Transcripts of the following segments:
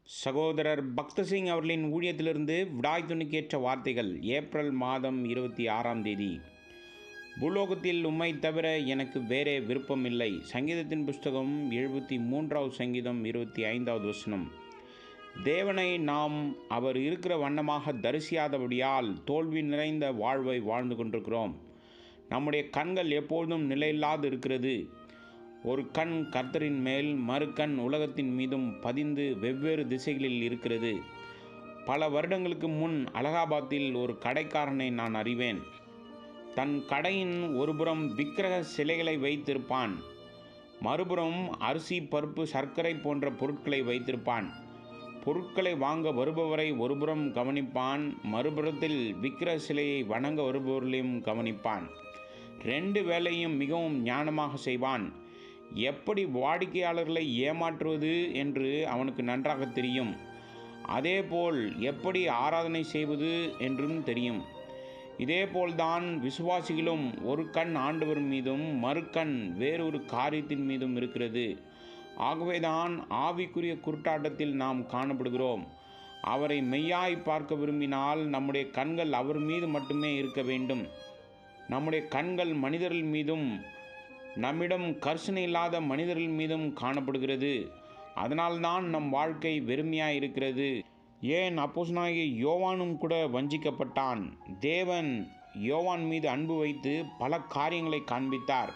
சகோதரர் பக்தசிங் அவர்களின் ஊழியத்திலிருந்து விடாய் துணிக்கேற்ற வார்த்தைகள். ஏப்ரல் மாதம் 26ஆம் தேதி. பூலோகத்தில் உம்மை தவிர எனக்கு வேறே விருப்பமில்லை. சங்கீதத்தின் புஸ்தகம் 73வது சங்கீதம் 25வது வசனம். தேவனை நாம் அவர் இருக்கிற வண்ணமாக தரிசியாதபடியால் தோல்வி நிறைந்த வாழ்வை வாழ்ந்து கொண்டிருக்கிறோம். நம்முடைய கண்கள் எப்பொழுதும் நிலையில்லாது இருக்கிறது. ஒரு கண் கர்த்தரின் மேல், மறு கண் உலகத்தின் மீதும் பதிந்து வெவ்வேறு திசைகளில் இருக்கிறது. பல வருடங்களுக்கு முன் அலகாபாத்தில் ஒரு கடைக்காரனை நான் அறிவேன். தன் கடையின் ஒருபுறம் விக்கிரக சிலைகளை வைத்திருப்பான், மறுபுறம் அரிசி, பருப்பு, சர்க்கரை போன்ற பொருட்களை வைத்திருப்பான். பொருட்களை வாங்க வருபவரை ஒருபுறம் கவனிப்பான், மறுபுறத்தில் விக்கிரக சிலையை வணங்க வருபவர்களையும் கவனிப்பான். 2 வேலையும் மிகவும் ஞானமாக செய்வான். எப்படி வாடிக்கையாளர்களை ஏமாற்றுவது என்று அவனுக்கு நன்றாக தெரியும். அதேபோல் எப்படி ஆராதனை செய்வது என்றும் தெரியும். இதேபோல்தான் விசுவாசிகளும் ஒரு கண் ஆண்டவர் மீதும் மறு கண் வேறொரு காரியத்தின் மீதும் இருக்கிறது. ஆகவேதான் ஆவிக்குரிய குருட்டாட்டத்தில் நாம் காணப்படுகிறோம். அவரை மெய்யாய் பார்க்க விரும்பினால் நம்முடைய கண்கள் அவர் மீது மட்டுமே இருக்க வேண்டும். நம்முடைய கண்கள் மனிதர்கள் மீதும், நம்மிடம் கர்சனை இல்லாத மனிதர்கள் மீதும் காணப்படுகிறது. அதனால்தான் நம் வாழ்க்கை வெறுமையாக இருக்கிறது. ஏன் அப்போஸ்தலனாகிய யோவானும் கூட வஞ்சிக்கப்பட்டான். தேவன் யோவான் மீது அன்பு வைத்து பல காரியங்களை காண்பித்தார்,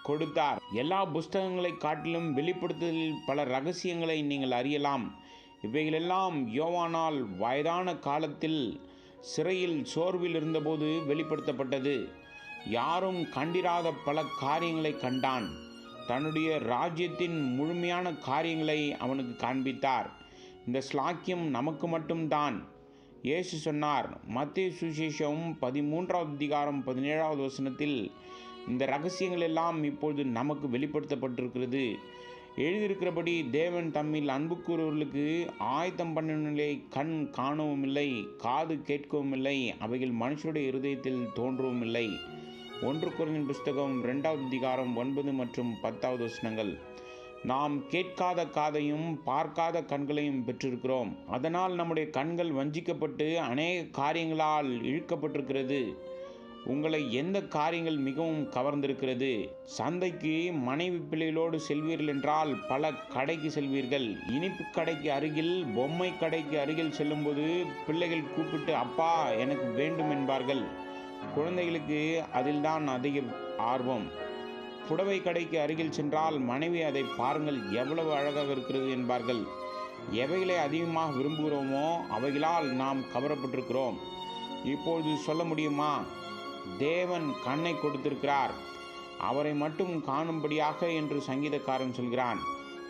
கொடுத்தார். எல்லா புஸ்தகங்களை காட்டிலும் வெளிப்படுத்துதலில் பல ரகசியங்களை நீங்கள் அறியலாம். இவைகளெல்லாம் யோவானால் வயதான காலத்தில் சிறையில் சோர்வில் இருந்தபோது வெளிப்படுத்தப்பட்டது. யாரும் கண்டிராத பல காரியங்களை கண்டான். தன்னுடைய ராஜ்யத்தின் முழுமையான காரியங்களை அவனுக்கு காண்பித்தார். இந்த ஸ்லாக்கியம் நமக்கு மட்டும்தான். இயேசு சொன்னார், மத்தேயு சுவிசேஷம் 13வது அதிகாரம் 17வது வசனத்தில், இந்த ரகசியங்கள் எல்லாம் இப்பொழுது நமக்கு வெளிப்படுத்தப்பட்டிருக்கிறது. எழுதியிருக்கிறபடி தேவன் தம்மில் அன்பு கூறுவர்களுக்கு ஆயத்தம் பண்ணினதை கண் காணவும் இல்லை, காது கேட்கவும் இல்லை, அவைகள் மனுஷருடைய இருதயத்தில் தோன்றவும் இல்லை. 1 கொரிந்தியர் புஸ்தகம் 2வது அதிகாரம் 9 மற்றும் 10வது வசனங்கள். நாம் கேட்காத காதையும் பார்க்காத கண்களையும் பெற்றிருக்கிறோம். அதனால் நம்முடைய கண்கள் வஞ்சிக்கப்பட்டு அநேக காரியங்களால் இழுக்கப்பட்டிருக்கிறது. உங்களை எந்த காரியங்கள் மிகவும் கவர்ந்திருக்கிறது? சந்தைக்கு மனைவி பிள்ளைகளோடு செல்வீர்கள் என்றால் பல கடைக்கு செல்வீர்கள். இனிப்பு கடைக்கு அருகில், பொம்மை கடைக்கு அருகில் செல்லும்போது பிள்ளைகள் கூப்பிட்டு அப்பா எனக்கு வேண்டும் என்பார்கள். குழந்தைகளுக்கு அதில்தான் அதிக ஆர்வம். புடவை கடைக்கு அருகில் சென்றால் மனைவி அதை பாருங்கள் எவ்வளவு அழகாக இருக்கிறது என்பார்கள். எவைகளை அதிகமாக விரும்புகிறோமோ அவைகளால் நாம் கவரப்பட்டிருக்கிறோம். இப்பொழுது சொல்ல முடியுமா? தேவன் கண்ணை கொடுத்திருக்கிறார், அவரை மட்டும் காணும்படியாக என்று சங்கீதக்காரன் சொல்கிறான்.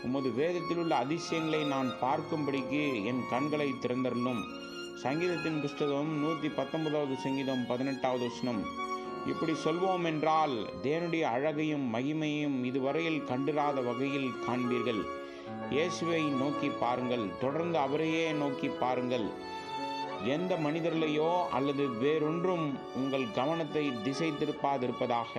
உமது வேதத்தில் உள்ள அதிசயங்களை நான் பார்க்கும்படிக்கு என் கண்களை திறந்தருளும். சங்கீதத்தின் புஸ்தகம் 119வது சங்கீதம் 18வது வசனம். இப்படி சொல்வோம் என்றால் தேவனுடைய அழகையும் மகிமையும் இதுவரையில் கண்டிராத வகையில் காண்பீர்கள். இயேசுவை நோக்கி பாருங்கள், தொடர்ந்து அவரையே நோக்கி பாருங்கள். எந்த மனிதர்களையோ அல்லது வேறொன்றும் உங்கள் கவனத்தை திசை திருப்பாதிருப்பதாக.